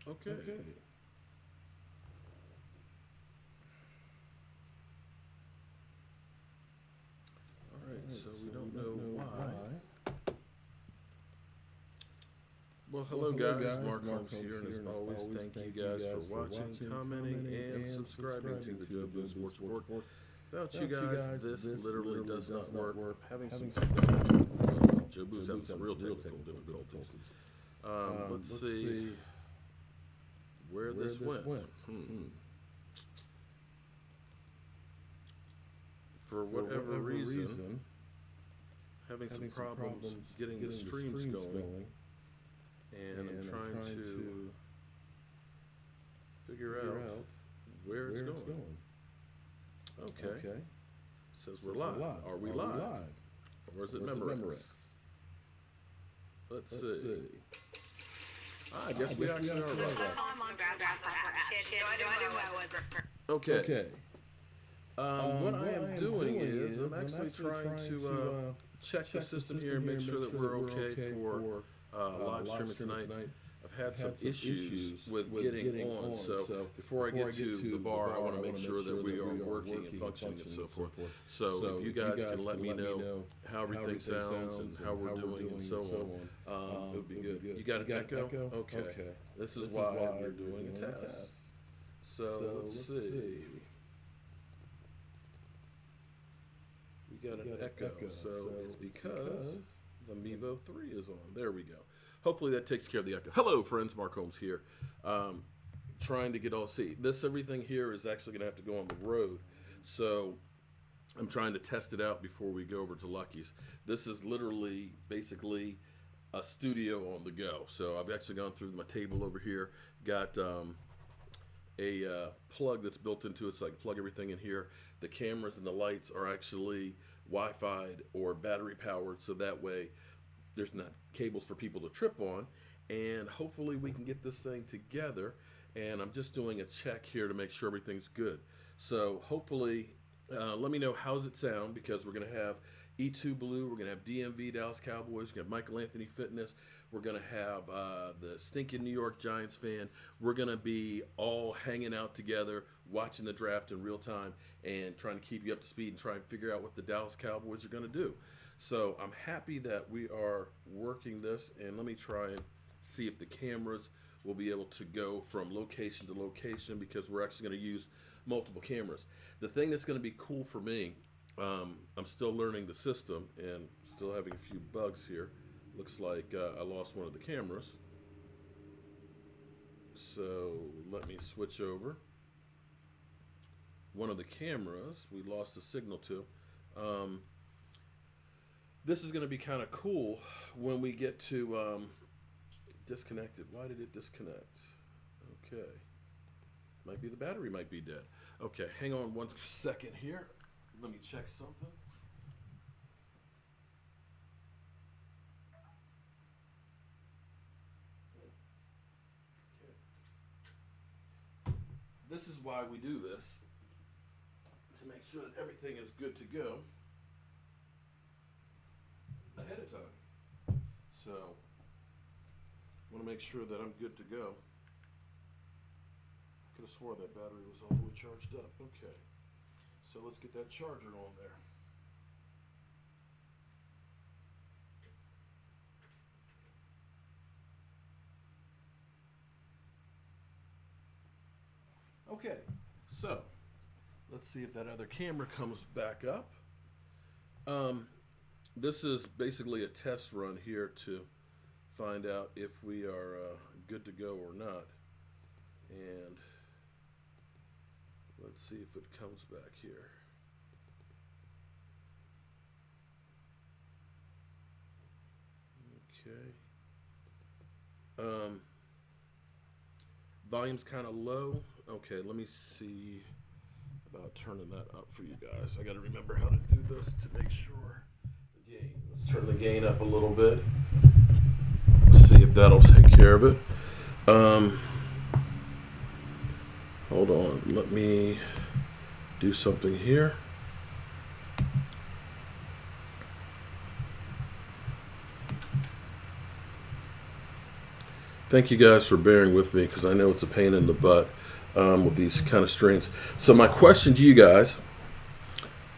Okay. All right. So we don't know why. Well, hello guys. Mark Holmes here, and as always, thank you guys for watching, commenting, and subscribing to the Jobu Sports Report. Without you guys, this literally does not work. Having some Jobu's having some real technical difficulties. Let's see where this went. For whatever reason, having some problems getting the streams going, and I'm trying to figure out where it's going. Okay. Says we're live. Are we live? Or is it Memorex? Let's see. I guess we actually are right. Okay. What I am doing is I'm actually trying to check the system here and make sure that we're okay for live streaming tonight. I've had some issues with getting on, so before I get to the bar, I want to make sure that we are working and functioning and so forth. So if you guys can let me know how everything sounds and how we're doing and so on, it would be good. You got an echo? Okay. This is why we're doing a test. So let's see. We got an echo, so it's because the Mevo 3 is on. There we go. Hopefully that takes care of the echo. Hello, friends. Mark Holmes here. Trying to get all see. Everything here is actually going to have to go on the road. So I'm trying to test it out before we go over to Lucky's. This is literally basically a studio on the go. So I've actually gone through my table over here. Got a plug that's built into it so I can plug everything in here. The cameras and the lights are actually Wi-Fi'd or battery powered, so that way there's not cables for people to trip on, and hopefully we can get this thing together. And I'm just doing a check here to make sure everything's good. So hopefully, let me know how's it sound, because we're going to have E2 Blue, we're going to have DMV Dallas Cowboys, we're going to have Michael Anthony Fitness, we're going to have the stinking New York Giants fan. We're going to be all hanging out together, watching the draft in real time, and trying to keep you up to speed and try and figure out what the Dallas Cowboys are going to do. So I'm happy that we are working this, and let me try and see if the cameras will be able to go from location to location, because we're actually going to use multiple cameras. The thing that's going to be cool for me, I'm still learning the system and still having a few bugs here. Looks like I lost one of the cameras. So let me switch over. One of the cameras we lost the signal to. This is going to be kind of cool when we get to disconnected. Why did it disconnect? Okay. Might be the battery might be dead. Okay, hang on 1 second here. Let me check something. Okay. This is why we do this, to make sure that everything is good to go ahead of time. So, I want to make sure that I'm good to go. I could have swore that battery was all the way charged up. Okay. So let's get that charger on there. Okay, so let's see if that other camera comes back up. This is basically a test run here to find out if we are good to go or not. And let's see if it comes back here. Okay. Volume's kind of low. Okay, let me see about turning that up for you guys. I got to remember how to do this to make sure the gain. Let's turn the gain up a little bit. See if that'll take care of it. Hold on. Let me do something here. Thank you guys for bearing with me because I know it's a pain in the butt with these kind of strings. So my question to you guys,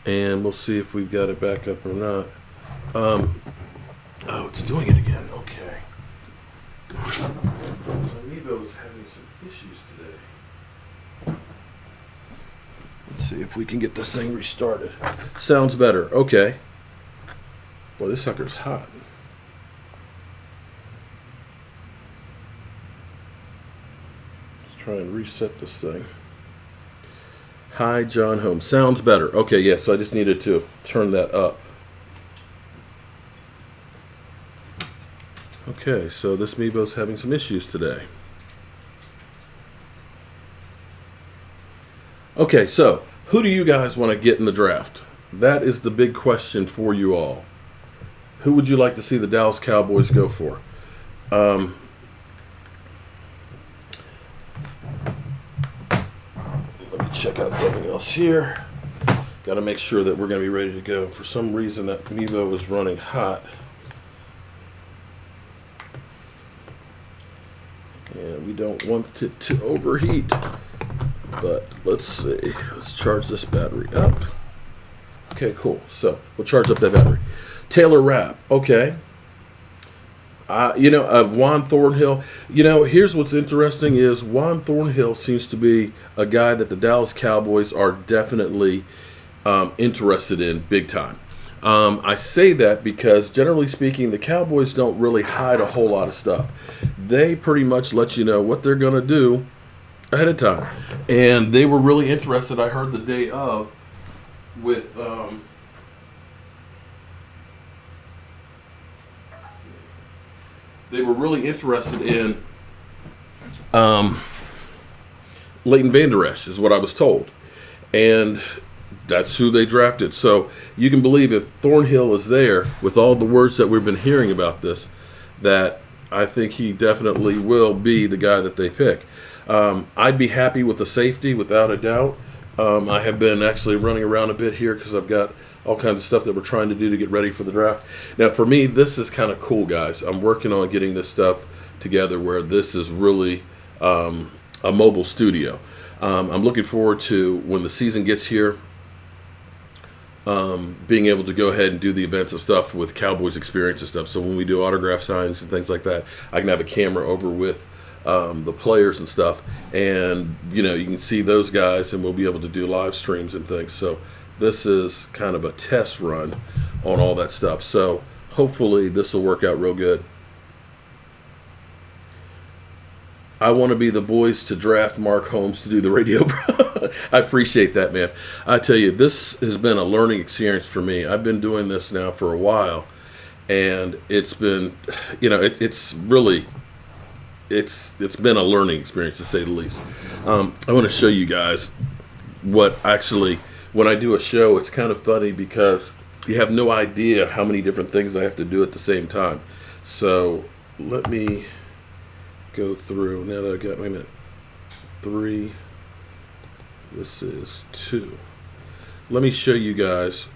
and we'll see if we've got it back up or not. Oh, it's doing it again. Okay. Evo is having some issues today. Let's see if we can get this thing restarted. Sounds better. Okay. Boy, this sucker's hot. Let's try and reset this thing. Hi, John Holmes. Sounds better. Okay, yeah, so I just needed to turn that up. Okay, so this Mevo's having some issues today. Okay, so who do you guys want to get in the draft? That is the big question for you all. Who would you like to see the Dallas Cowboys go for? Let me check out something else here. Got to make sure that we're going to be ready to go. For some reason, that Mevo is running hot. And we don't want it to overheat. But let's see. Let's charge this battery up. Okay, cool. So we'll charge up that battery. Taylor Rapp. Okay. Juan Thornhill. Here's what's interesting is Juan Thornhill seems to be a guy that the Dallas Cowboys are definitely interested in big time. I say that because, generally speaking, the Cowboys don't really hide a whole lot of stuff. They pretty much let you know what they're going to do ahead of time. And they were really interested, I heard the day of, with they were really interested in Leighton Vander Esch, is what I was told. And that's who they drafted. So you can believe if Thornhill is there, with all the words that we've been hearing about this, that I think he definitely will be the guy that they pick. I'd be happy with the safety, without a doubt. I have been actually running around a bit here because I've got all kinds of stuff that we're trying to do to get ready for the draft. Now, for me, this is kind of cool, guys. I'm working on getting this stuff together where this is really a mobile studio. I'm looking forward to, when the season gets here, being able to go ahead and do the events and stuff with Cowboys Experience and stuff. So when we do autograph signings and things like that, I can have a camera over with the players and stuff, and you can see those guys, and we'll be able to do live streams and things. So this is kind of a test run on all that stuff. So hopefully this will work out real good. I want to be the boys to draft Mark Holmes to do the radio. I appreciate that, man. I tell you, this has been a learning experience for me. I've been doing this now for a while, and it's been, it's really, it's been a learning experience, to say the least. I want to show you guys what actually, when I do a show, it's kind of funny because you have no idea how many different things I have to do at the same time. So let me go through. Now that I've got, wait a minute, 3, this is 2. Let me show you guys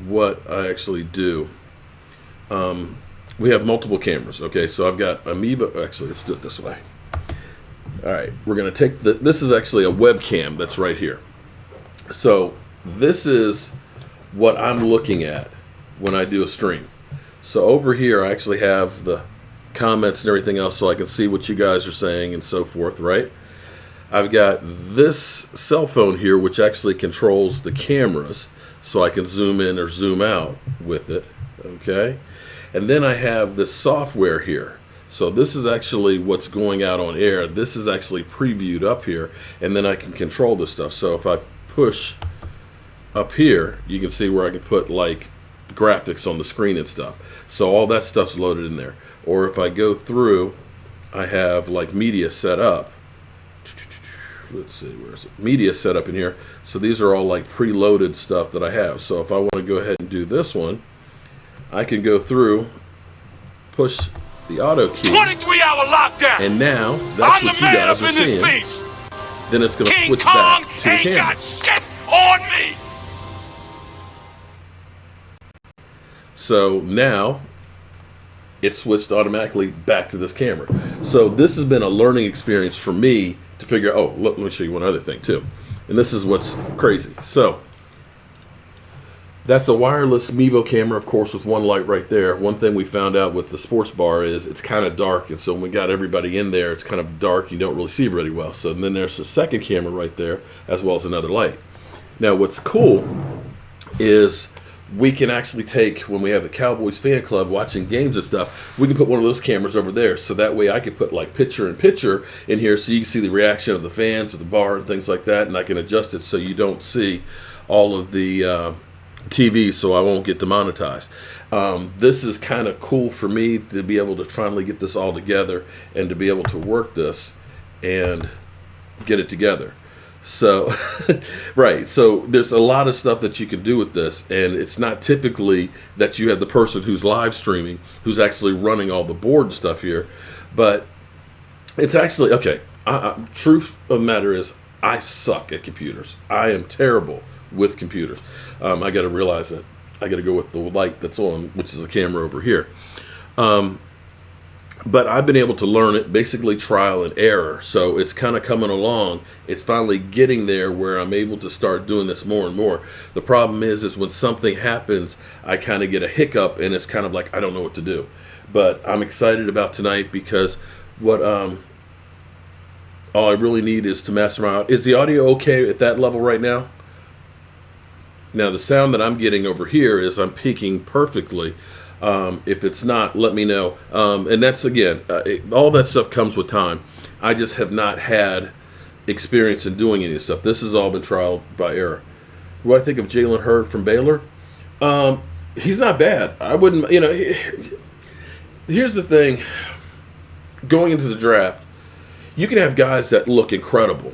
what I actually do. We have multiple cameras, okay? So I've got a Mevo. Actually, let's do it this way. All right, we're going to take this is actually a webcam that's right here. So this is what I'm looking at when I do a stream. So over here, I actually have the comments and everything else, so I can see what you guys are saying and so forth, right? I've got this cell phone here, which actually controls the cameras, so I can zoom in or zoom out with it, okay? And then I have this software here. So this is actually what's going out on air. This is actually previewed up here, and then I can control this stuff. So if I push up here, you can see where I can put like graphics on the screen and stuff. So all that stuff's loaded in there. Or if I go through, I have like media set up. Let's see, where is it? Media set up in here. So these are all like preloaded stuff that I have. So if I want to go ahead and do this one, I can go through, push the auto key, 23-hour lockdown, and now that's what you guys are seeing. Then it's going to switch back to the camera. Got shit on me. So now it switched automatically back to this camera. So this has been a learning experience for me to figure out, oh, let me show you one other thing too. And this is what's crazy. So that's a wireless Mevo camera, of course, with one light right there. One thing we found out with the sports bar is it's kind of dark. And so when we got everybody in there, it's kind of dark. You don't really see very well. So then there's a second camera right there, as well as another light. Now, what's cool is we can actually take, when we have the Cowboys fan club watching games and stuff, we can put one of those cameras over there. So that way I can put like picture-in-picture in here so you can see the reaction of the fans of the bar and things like that. And I can adjust it so you don't see all of the TV, so I won't get demonetized. This is kind of cool for me to be able to finally get this all together and to be able to work this and get it together. So, right, so there's a lot of stuff that you can do with this, and it's not typically that you have the person who's live streaming, who's actually running all the board stuff here, but it's actually, okay, truth of the matter is, I suck at computers. I am terrible with computers. I got to realize that I got to go with the light that's on, which is a camera over here. But I've been able to learn it, basically trial and error. So it's kind of coming along. It's finally getting there where I'm able to start doing this more and more. The problem is when something happens, I kind of get a hiccup, and it's kind of like I don't know what to do. But I'm excited about tonight because what all I really need is to master my. Is the audio okay at that level right now? Now the sound that I'm getting over here is I'm peaking perfectly. If it's not, let me know. And that's, again, all that stuff comes with time. I just have not had experience in doing any of this stuff. This has all been trial by error. What do I think of Jalen Hurd from Baylor? He's not bad. I wouldn't, here's the thing. Going into the draft, you can have guys that look incredible,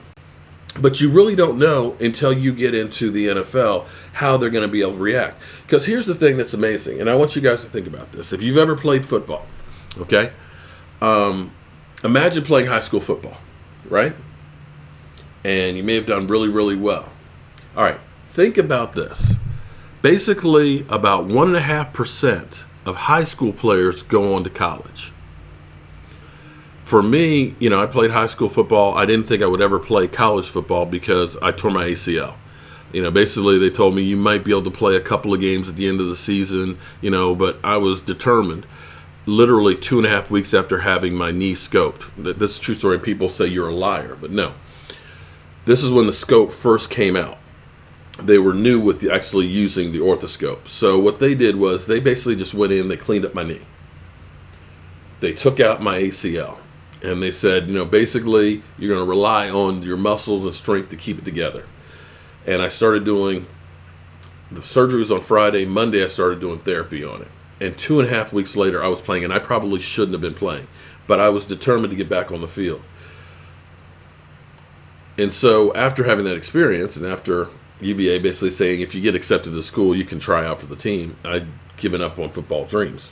but you really don't know until you get into the NFL how they're going to be able to react. Because here's the thing that's amazing, and I want you guys to think about this. If you've ever played football, okay, imagine playing high school football, right? And you may have done really, really well. All right, think about this. Basically, about 1.5% of high school players go on to college. For me, I played high school football. I didn't think I would ever play college football because I tore my ACL. Basically they told me you might be able to play a couple of games at the end of the season, but I was determined. Literally 2.5 weeks after having my knee scoped. This is a true story, and people say you're a liar, but no. This is when the scope first came out. They were new with actually using the orthoscope. So what they did was they basically just went in, they cleaned up my knee. They took out my ACL. And they said, basically, you're going to rely on your muscles and strength to keep it together. And I started doing, the surgery was on Friday. Monday, I started doing therapy on it. And 2.5 weeks later, I was playing. And I probably shouldn't have been playing. But I was determined to get back on the field. And so after having that experience, and after UVA basically saying, if you get accepted to school, you can try out for the team, I'd given up on football dreams.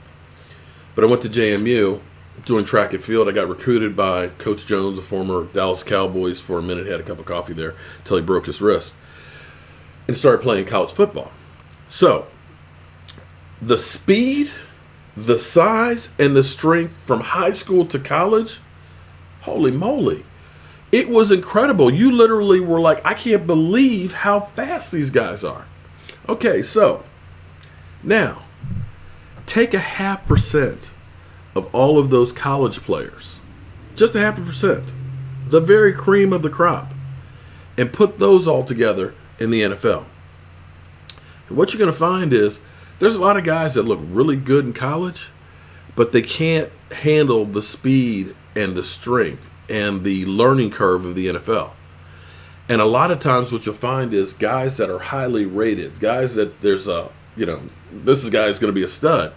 But I went to JMU. Doing track and field, I got recruited by Coach Jones, a former Dallas Cowboys, for a minute, had a cup of coffee there until he broke his wrist, and started playing college football. So, the speed, the size, and the strength from high school to college, holy moly, it was incredible. You literally were like, I can't believe how fast these guys are. Okay, so, now, take 0.5% of all of those college players, just 0.5%, the very cream of the crop, and put those all together in the NFL. And what you're going to find is there's a lot of guys that look really good in college, but they can't handle the speed and the strength and the learning curve of the NFL. And a lot of times what you'll find is guys that are highly rated, guys that there's a, this guy is going to be a stud.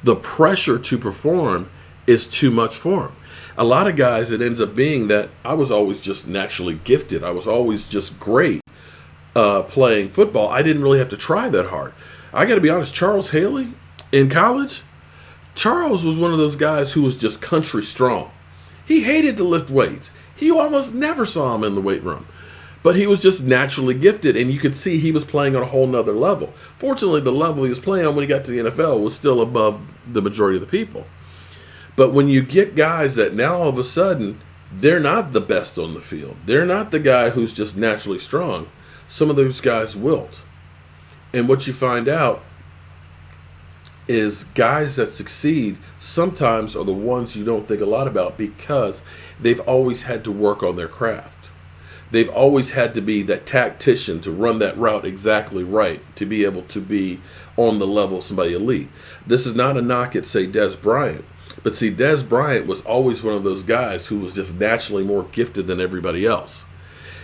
The pressure to perform is too much for him. A lot of guys, it ends up being that I was always just naturally gifted. I was always just great playing football. I didn't really have to try that hard. I got to be honest, Charles Haley in college, Charles was one of those guys who was just country strong. He hated to lift weights. He almost never saw him in the weight room. But he was just naturally gifted, and you could see he was playing on a whole nother level. Fortunately, the level he was playing on when he got to the NFL was still above the majority of the people. But when you get guys that now all of a sudden they're not the best on the field, they're not the guy who's just naturally strong. Some of those guys wilt. And what you find out is guys that succeed sometimes are the ones you don't think a lot about because they've always had to work on their craft. They've always had to be that tactician to run that route exactly right, to be able to be on the level of somebody elite. This is not a knock at, say, Des Bryant. But see, Des Bryant was always one of those guys who was just naturally more gifted than everybody else.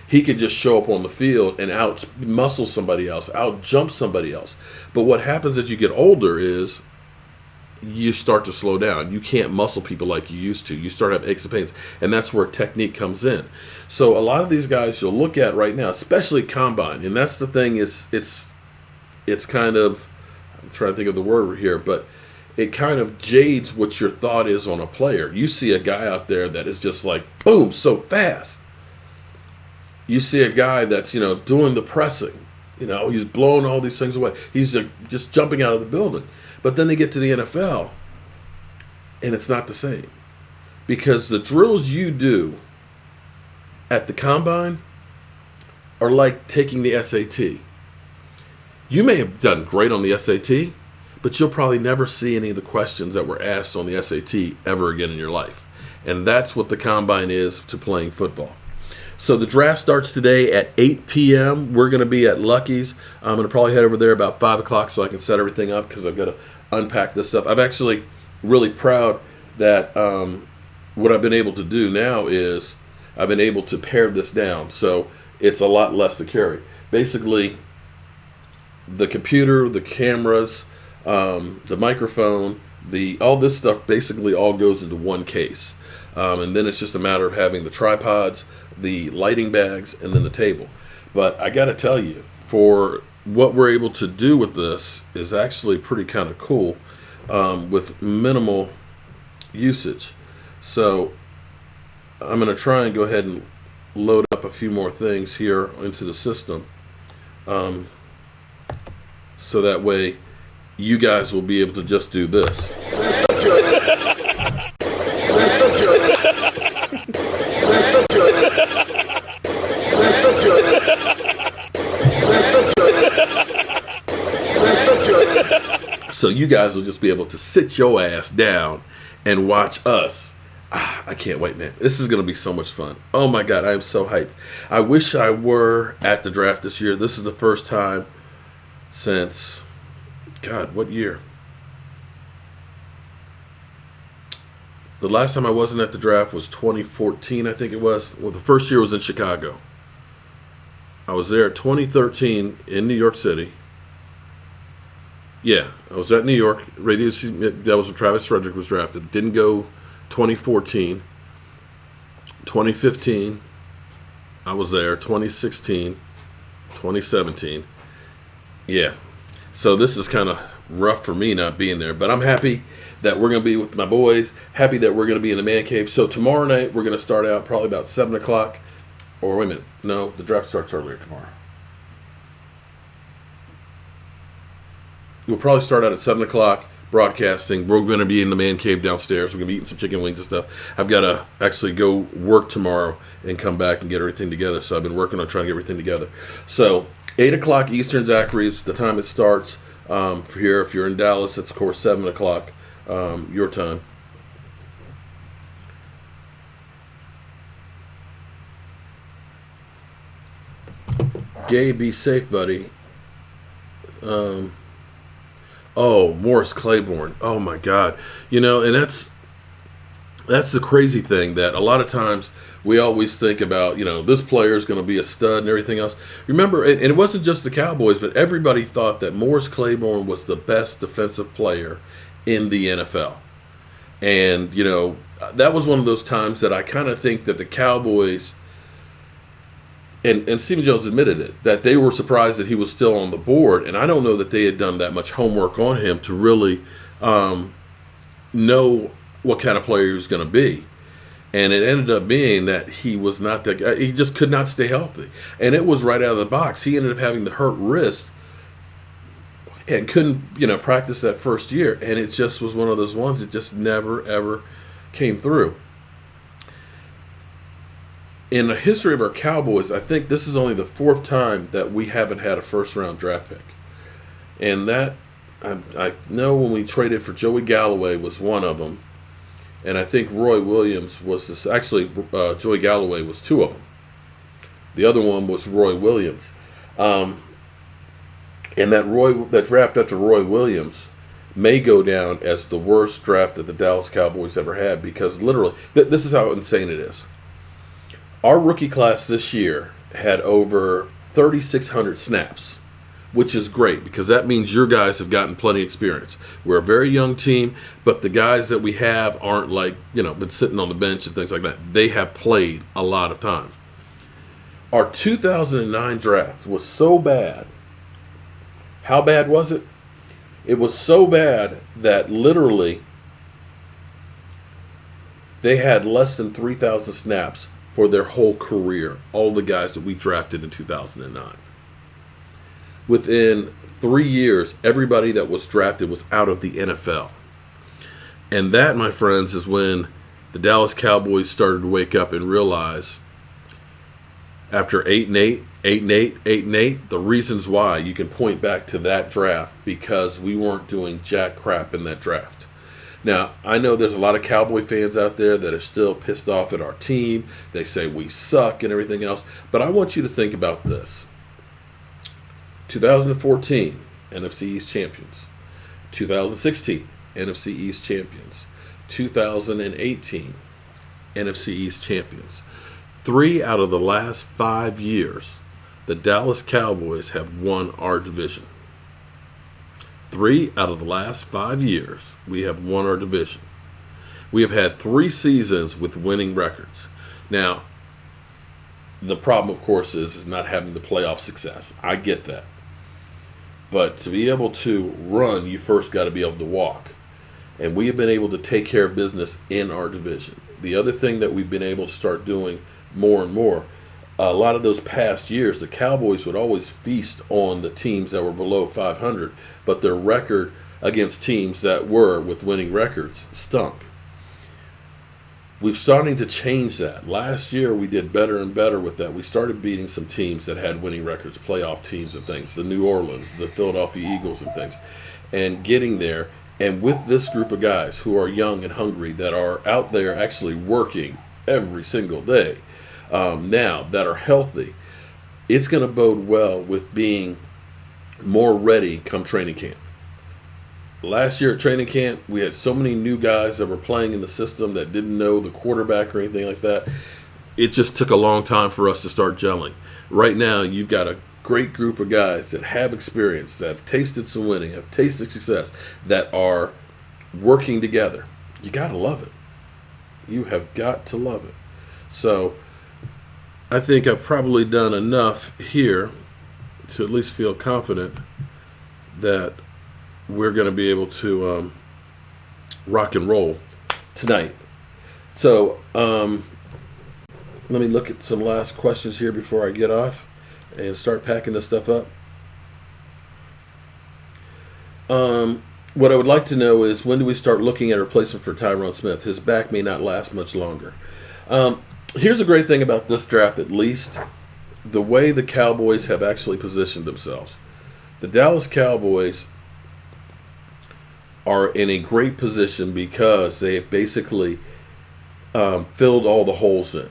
He could just show up on the field and out-muscle somebody else, out-jump somebody else. But what happens as you get older is you start to slow down. You can't muscle people like you used to. You start to have aches and pains, and that's where technique comes in. So a lot of these guys you'll look at right now, especially combine, and that's the thing is it's kind of, I'm trying to think of the word here, but it kind of jades what your thought is on a player. You see a guy out there that is just like, boom, so fast. You see a guy that's, doing the pressing. He's blowing all these things away. He's just jumping out of the building. But then they get to the NFL, and it's not the same. Because the drills you do at the combine are like taking the SAT. You may have done great on the SAT, but you'll probably never see any of the questions that were asked on the SAT ever again in your life. And that's what the combine is to playing football. So the draft starts today at 8 p.m. We're going to be at Lucky's. I'm going to probably head over there about 5 o'clock so I can set everything up because I've got to unpack this stuff. I'm actually really proud that what I've been able to do now is I've been able to pare this down. So it's a lot less to carry. Basically, the computer, the cameras, the microphone, all this stuff basically all goes into one case. And then it's just a matter of having the tripods, the lighting bags, and then the table. But I got to tell you, for what we're able to do with this is actually pretty kind of cool with minimal usage. So I'm going to try and go ahead and load up a few more things here into the system so that way you guys will be able to just do this. So you guys will just be able to sit your ass down and watch us. I can't wait, man. This is going to be so much fun. Oh my God, I am so hyped. I wish I were at the draft this year. This is the first time since, God, what year? The last time I wasn't at the draft was 2014, I think it was. Well, the first year was in Chicago. I was there 2013 in New York City. Yeah, I was at New York. That was when Travis Frederick was drafted. Didn't go 2014. 2015, I was there. 2016, 2017. Yeah. So this is kind of rough for me not being there. But I'm happy that we're going to be with my boys. Happy that we're going to be in the man cave. So tomorrow night, we're going to start out probably about 7 o'clock. Or wait a minute. No, the draft starts earlier tomorrow. We'll probably start out at 7 o'clock broadcasting. We're going to be in the man cave downstairs. We're going to be eating some chicken wings and stuff. I've got to actually go work tomorrow and come back and get everything together. So I've been working on trying to get everything together. So 8 o'clock Eastern, Zachary, is the time it starts. For here, if you're in Dallas, it's of course 7 o'clock your time. Gabe, be safe, buddy. Oh, Morris Claiborne. Oh my God. And that's the crazy thing, that a lot of times we always think about, this player is going to be a stud and everything else. Remember, and it wasn't just the Cowboys, but everybody thought that Morris Claiborne was the best defensive player in the NFL. And, that was one of those times that I kind of think that the Cowboys, and Stephen Jones admitted it, that they were surprised that he was still on the board. And I don't know that they had done that much homework on him to really know what kind of player he was going to be. And it ended up being that he was not that guy. He just could not stay healthy. And it was right out of the box. He ended up having the hurt wrist and couldn't, practice that first year. And it just was one of those ones that just never, ever came through. In the history of our Cowboys, I think this is only the 4th time that we haven't had a first-round draft pick. And that, I know when we traded for Joey Galloway was one of them. And I think Roy Williams was this. Actually, Joey Galloway was 2 of them. The other one was Roy Williams. And that draft after Roy Williams may go down as the worst draft that the Dallas Cowboys ever had, because literally, this is how insane it is. Our rookie class this year had over 3,600 snaps, which is great because that means your guys have gotten plenty of experience. We're a very young team, but the guys that we have aren't like, been sitting on the bench and things like that. They have played a lot of time. Our 2009 draft was so bad. How bad was it? It was so bad that literally they had less than 3,000 snaps for their whole career, all the guys that we drafted in 2009. Within 3 years, everybody that was drafted was out of the NFL. And that, my friends, is when the Dallas Cowboys started to wake up and realize, after 8-8, 8-8, 8-8, the reasons why you can point back to that draft, because we weren't doing jack crap in that draft. Now, I know there's a lot of Cowboy fans out there that are still pissed off at our team. They say we suck and everything else. But I want you to think about this. 2014, NFC East champions. 2016, NFC East champions. 2018, NFC East champions. 3 out of the last 5 years, the Dallas Cowboys have won our division. 3 out of the last 5 years, we have won our division. We have had 3 seasons with winning records. Now, the problem, of course, is not having the playoff success. I get that. But to be able to run, you first got to be able to walk. And we have been able to take care of business in our division. The other thing that we've been able to start doing more and more, a lot of those past years, the Cowboys would always feast on the teams that were below 500, but their record against teams that were with winning records stunk. We've starting to change that. Last year, we did better and better with that. We started beating some teams that had winning records, playoff teams and things, the New Orleans, the Philadelphia Eagles and things, and getting there. And with this group of guys who are young and hungry, that are out there actually working every single day, now that are healthy, it's going to bode well with being more ready come training camp. Last year at training camp, we had so many new guys that were playing in the system that didn't know the quarterback or anything like that. It just took a long time for us to start gelling. Right now, you've got a great group of guys that have experience, that have tasted some winning, have tasted success, that are working together. You got to love it. You have got to love it. So I think I've probably done enough here to at least feel confident that we're going to be able to rock and roll tonight. So let me look at some last questions here before I get off and start packing this stuff up. What I would like to know is, when do we start looking at a replacement for Tyron Smith? His back may not last much longer. Here's a great thing about this draft, at least, the way the Cowboys have actually positioned themselves. The Dallas Cowboys are in a great position because they have basically filled all the holes in.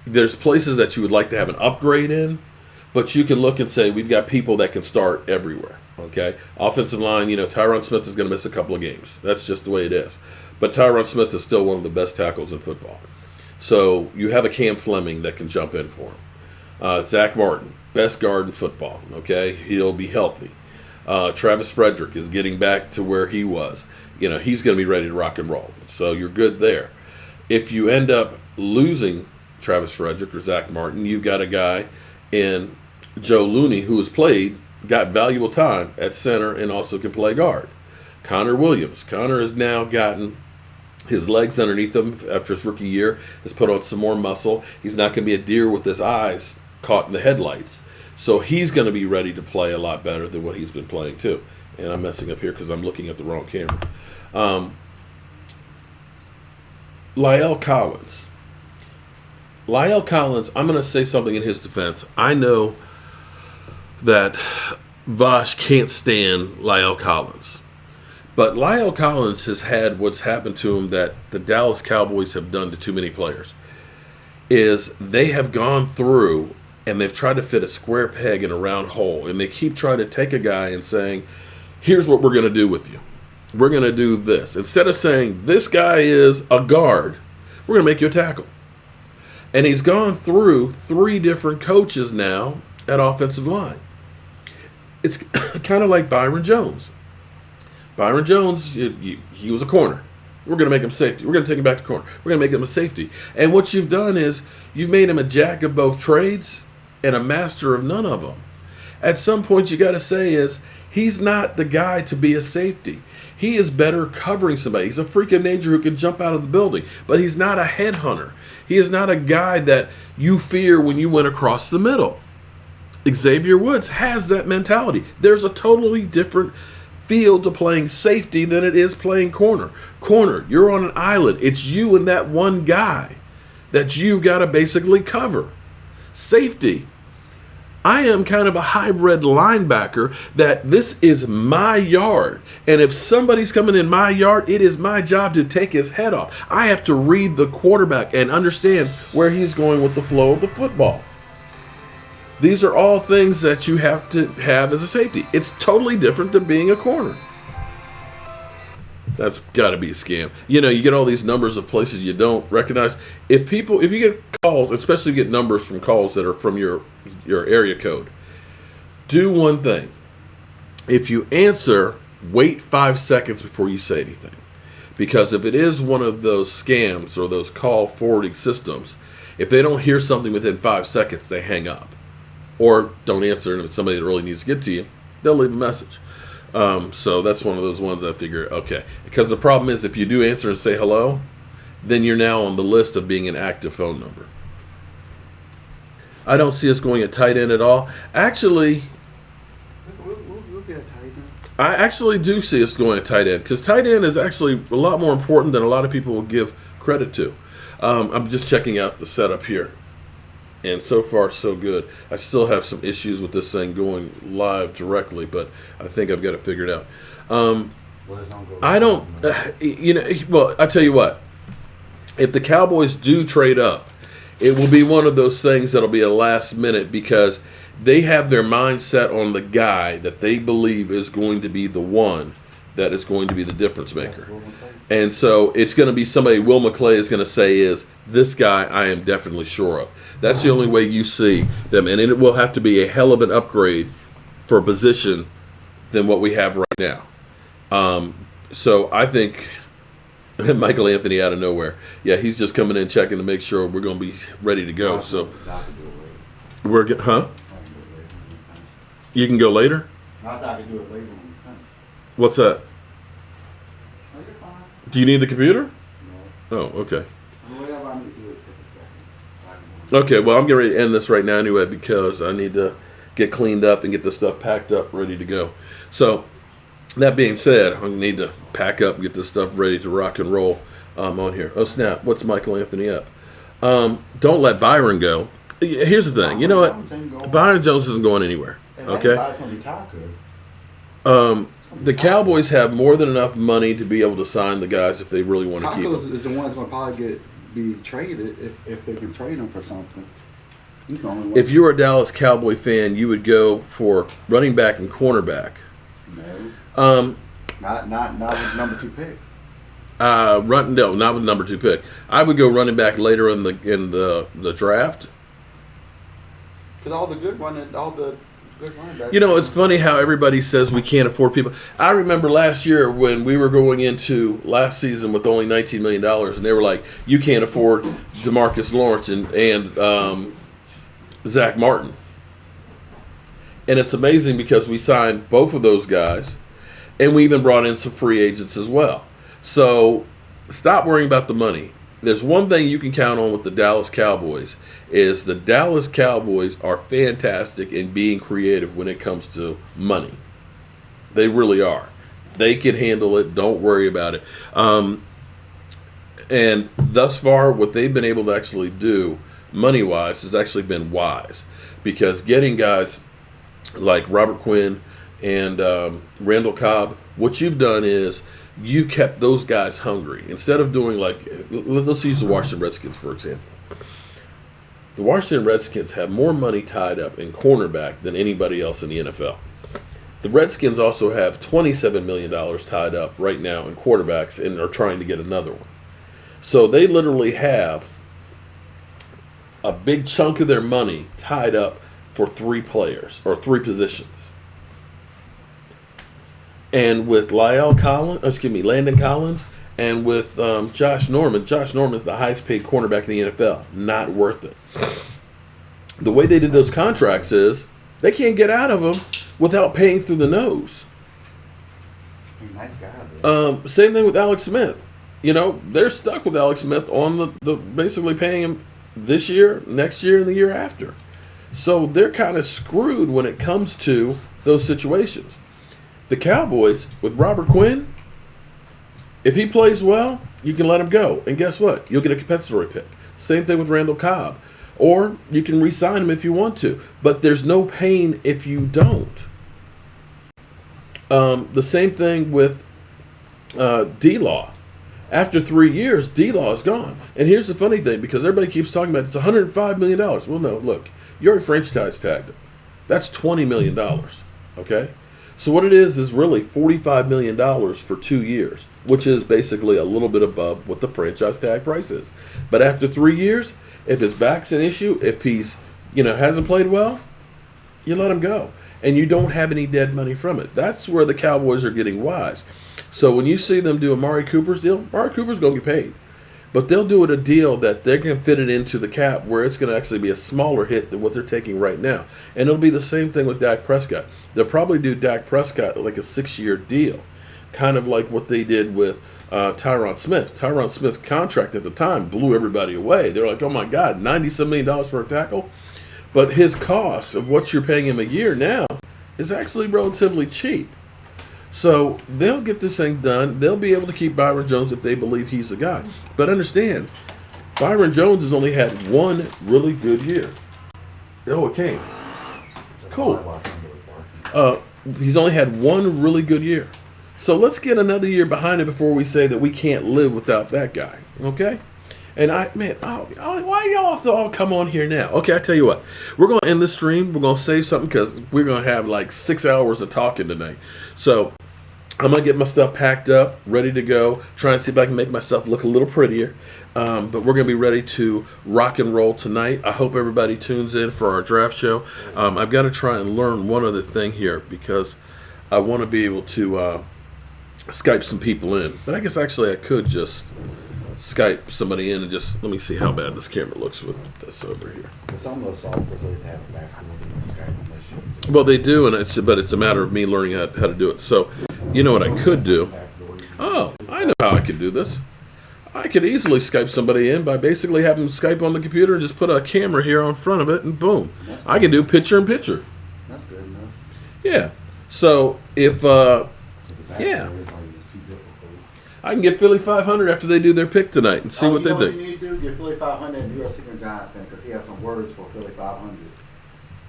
There's places that you would like to have an upgrade in, but you can look and say, we've got people that can start everywhere. Okay, offensive line, Tyron Smith is going to miss a couple of games. That's just the way it is. But Tyron Smith is still one of the best tackles in football. So you have a Cam Fleming that can jump in for him. Zach Martin, best guard in football. Okay, he'll be healthy. Travis Frederick is getting back to where he was. He's going to be ready to rock and roll. So you're good there. If you end up losing Travis Frederick or Zach Martin, you've got a guy in Joe Looney who has got valuable time at center and also can play guard. Connor Williams. Connor has now gotten his legs underneath him after his rookie year, has put on some more muscle. He's not going to be a deer with his eyes caught in the headlights. So he's going to be ready to play a lot better than what he's been playing too. And I'm messing up here because I'm looking at the wrong camera. La'el Collins. La'el Collins, I'm going to say something in his defense. I know that Vosh can't stand La'el Collins. But La'el Collins has had what's happened to him that the Dallas Cowboys have done to too many players. Is they have gone through and they've tried to fit a square peg in a round hole. And they keep trying to take a guy and saying, here's what we're going to do with you. We're going to do this. Instead of saying, this guy is a guard, we're going to make you a tackle. And he's gone through 3 different coaches now at offensive line. It's kind of like Byron Jones. Byron Jones, he was a corner. We're going to make him safety. We're going to take him back to corner. We're going to make him a safety. And what you've done is you've made him a jack of both trades and a master of none of them. At some point, you got to say is he's not the guy to be a safety. He is better covering somebody. He's a freak of nature who can jump out of the building, but he's not a headhunter. He is not a guy that you fear when you went across the middle. Xavier Woods has that mentality. There's a totally different field to playing safety than it is playing corner. Corner, you're on an island. It's you and that one guy that you got to basically cover. Safety, I am kind of a hybrid linebacker that this is my yard. And if somebody's coming in my yard, it is my job to take his head off. I have to read the quarterback and understand where he's going with the flow of the football. These are all things that you have to have as a safety. It's totally different than being a corner. That's got to be a scam. You know, you get all these numbers of places you don't recognize. If you get calls, especially get numbers from calls that are from your area code, do one thing. If you answer, wait 5 seconds before you say anything. Because if it is one of those scams or those call forwarding systems, if they don't hear something within 5 seconds, they hang up. Or don't answer, and if it's somebody that really needs to get to you, they'll leave a message. So that's one of those ones I figure, okay. Because the problem is if you do answer and say hello, then you're now on the list of being an active phone number. I don't see us going at tight end at all. Actually, We'll get a tight end. I actually do see us going at tight end because tight end is actually a lot more important than a lot of people will give credit to. I'm just checking out the setup here. And so far, so good. I still have some issues with this thing going live directly, but I think I've got it figured out. I don't, well, I tell you what. If the Cowboys do trade up, it will be one of those things that'll be a last minute because they have their mindset on the guy that they believe is going to be the one that is going to be the difference maker. And so it's going to be somebody Will McClay is going to say is, this guy I am definitely sure of. That's the only way you see them. And it will have to be a hell of an upgrade for a position than what we have right now. So I think Michael Anthony out of nowhere. Yeah, he's just coming in checking to make sure we're going to be ready to go. So You can go later? I can do it later when we finish. What's that? Oh, you're fine. Do you need the computer? No. Oh, okay. Whatever I need to do it take a second. Okay, well, I'm getting ready to end this right now anyway because I need to get cleaned up and get the stuff packed up, ready to go. So, that being said, I need to pack up and get this stuff ready to rock and roll on here. Oh, snap. What's Michael Anthony up? Don't let Byron go. Here's the thing. You know what? Byron Jones isn't going anywhere. Okay? The Cowboys have more than enough money to be able to sign the guys if they really want to keep them. Is the one that's going to probably be traded if they can trade him for something. He's the only one. If you were a Dallas Cowboy fan, you would go for running back and cornerback. No. Not with number 2 pick. No, not with number 2 pick. I would go running back later in the draft. Because all the good running backs. You know, it's funny how everybody says we can't afford people. I remember last year when we were going into last season with only $19 million, and they were like, you can't afford DeMarcus Lawrence and Zach Martin. And it's amazing because we signed both of those guys, and we even brought in some free agents as well. So stop worrying about the money. There's one thing you can count on with the Dallas Cowboys is the Dallas Cowboys are fantastic in being creative when it comes to money. They really are. They can handle it. Don't worry about it. And thus far, what they've been able to actually do, money-wise, has actually been wise. Because getting guys like Robert Quinn and Randall Cobb, what you've done is you've kept those guys hungry. Instead of doing like, let's use the Washington Redskins, for example. The Washington Redskins have more money tied up in cornerback than anybody else in the NFL. The Redskins also have $27 million tied up right now in quarterbacks and are trying to get another one. So they literally have a big chunk of their money tied up for 3 players or 3 positions. And with Landon Collins, and with Josh Norman's the highest paid cornerback in the NFL. Not worth it. The way they did those contracts is they can't get out of them without paying through the nose. Nice guy, though. Same thing with Alex Smith. You know, they're stuck with Alex Smith on the basically paying him this year, next year, and the year after. So they're kind of screwed when it comes to those situations. The Cowboys, with Robert Quinn, if he plays well, you can let him go. And guess what? You'll get a compensatory pick. Same thing with Randall Cobb. Or you can re-sign him if you want to. But there's no pain if you don't. The same thing with D-Law. After 3 years, D-Law is gone. And here's the funny thing, because everybody keeps talking about it's $105 million. Well, no, look, you already franchise tagged him. That's $20 million, okay? So what it is really $45 million for 2 years, which is basically a little bit above what the franchise tag price is. But after 3 years, if his back's an issue, if he's, hasn't played well, you let him go. And you don't have any dead money from it. That's where the Cowboys are getting wise. So when you see them do Amari Cooper's deal, Amari Cooper's going to get paid. But they'll do it a deal that they're going to fit it into the cap where it's going to actually be a smaller hit than what they're taking right now. And it'll be the same thing with Dak Prescott. They'll probably do Dak Prescott like a 6-year deal, kind of like what they did with Tyron Smith. Tyron Smith's contract at the time blew everybody away. They're like, oh my God, $90-some million for a tackle? But his cost of what you're paying him a year now is actually relatively cheap. So they'll get this thing done. They'll be able to keep Byron Jones if they believe he's the guy. But understand, Byron Jones has only had one really good year. Oh, it came. Cool. He's only had one really good year. So let's get another year behind it before we say that we can't live without that guy. Okay? And why y'all have to all come on here now? Okay, I tell you what. We're going to end this stream. We're going to save something because we're going to have like 6 hours of talking tonight. So I'm going to get my stuff packed up, ready to go, try and see if I can make myself look a little prettier. But we're going to be ready to rock and roll tonight. I hope everybody tunes in for our draft show. I've got to try and learn one other thing here because I want to be able to Skype some people in. But I guess actually I could just Skype somebody in and just let me see how bad this camera looks with this over here. Some of those softwares they have Skype unless you. Well, they do, but it's a matter of me learning how to do it. So, you know what I could do? Oh, I know how I could do this. I could easily Skype somebody in by basically having them Skype on the computer and just put a camera here on front of it, and boom, I can do picture-in-picture. That's good enough. Yeah. So if yeah. I can get Philly 500 after they do their pick tonight and see what they do. You need to do? Get Philly 500 and U.S. Secret Giants fan because he has some words for Philly 500.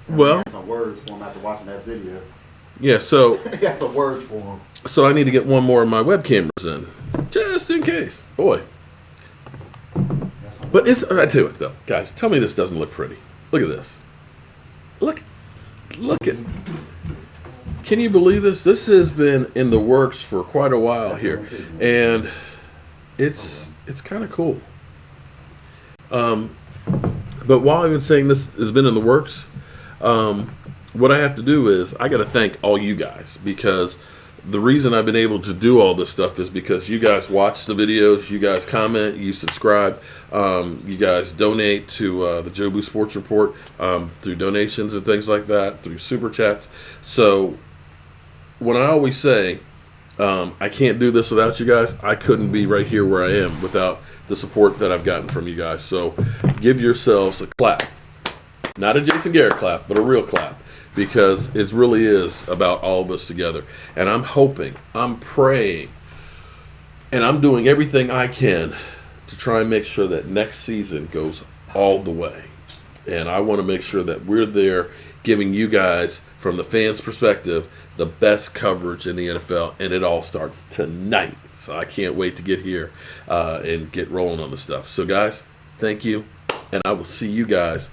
Well, he has some words for him after watching that video. Yeah, so he has some words for him. So I need to get one more of my web cameras in, just in case. Boy. But I tell you what, though, guys, tell me this doesn't look pretty. Look at this. Look at. Can you believe this? This has been in the works for quite a while here, and it's kind of cool. But while I've been saying this has been in the works, what I have to do is I got to thank all you guys, because the reason I've been able to do all this stuff is because you guys watch the videos, you guys comment, you subscribe, you guys donate to the Jobu Sports Report through donations and things like that, through super chats. So when I always say I can't do this without you guys, I couldn't be right here where I am without the support that I've gotten from you guys. So give yourselves a clap. Not a Jason Garrett clap, but a real clap, because it really is about all of us together. And I'm hoping, I'm praying, and I'm doing everything I can to try and make sure that next season goes all the way. And I want to make sure that we're there giving you guys, from the fans' perspective, the best coverage in the NFL. And it all starts tonight. So I can't wait to get here and get rolling on the stuff. So, guys, thank you. And I will see you guys